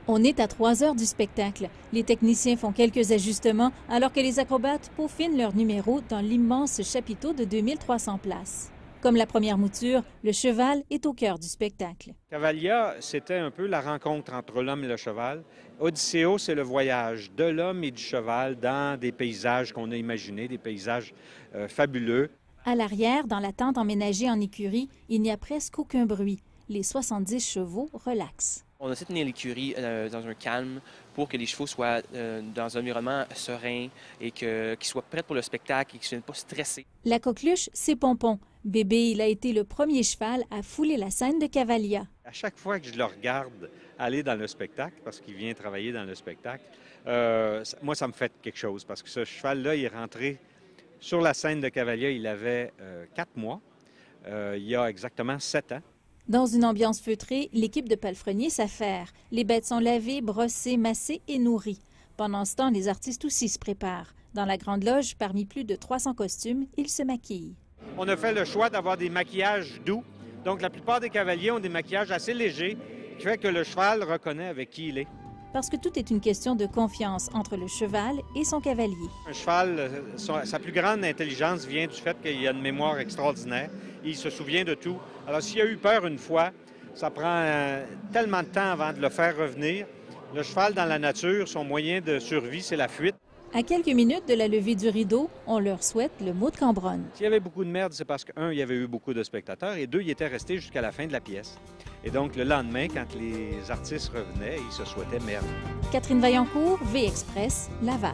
On est à 3 heures du spectacle. Les techniciens font quelques ajustements alors que les acrobates peaufinent leur numéro dans l'immense chapiteau de 2300 places. Comme la première mouture, le cheval est au cœur du spectacle. Cavalia, c'était un peu la rencontre entre l'homme et le cheval. Odysseo, c'est le voyage de l'homme et du cheval dans des paysages qu'on a imaginés, des paysages fabuleux. À l'arrière, dans la tente emménagée en écurie, il n'y a presque aucun bruit. Les 70 chevaux relaxent. On essaie de tenir l'écurie dans un calme pour que les chevaux soient dans un environnement serein et qu'ils soient prêts pour le spectacle et qu'ils ne soient pas stressés. La coqueluche, c'est Pompon. Bébé, il a été le premier cheval à fouler la scène de Cavalia. À chaque fois que je le regarde aller dans le spectacle, parce qu'il vient travailler dans le spectacle, moi, ça me fait quelque chose. Parce que ce cheval-là, il est rentré sur la scène de Cavalia, il avait 4 mois, il y a exactement 7 ans. Dans une ambiance feutrée, l'équipe de palefreniers s'affaire. Les bêtes sont lavées, brossées, massées et nourries. Pendant ce temps, les artistes aussi se préparent. Dans la Grande Loge, parmi plus de 300 costumes, ils se maquillent. On a fait le choix d'avoir des maquillages doux. Donc, la plupart des cavaliers ont des maquillages assez légers, qui fait que le cheval reconnaît avec qui il est. Parce que tout est une question de confiance entre le cheval et son cavalier. Un cheval, sa plus grande intelligence vient du fait qu'il a une mémoire extraordinaire. Il se souvient de tout. Alors, s'il a eu peur une fois, ça prend tellement de temps avant de le faire revenir. Le cheval, dans la nature, son moyen de survie, c'est la fuite. À quelques minutes de la levée du rideau, on leur souhaite le mot de Cambronne. S'il y avait beaucoup de merde, c'est parce que, un, il y avait eu beaucoup de spectateurs, et deux, ils étaient restés jusqu'à la fin de la pièce. Et donc, le lendemain, quand les artistes revenaient, ils se souhaitaient merde. Catherine Vaillancourt, V-Express, Laval.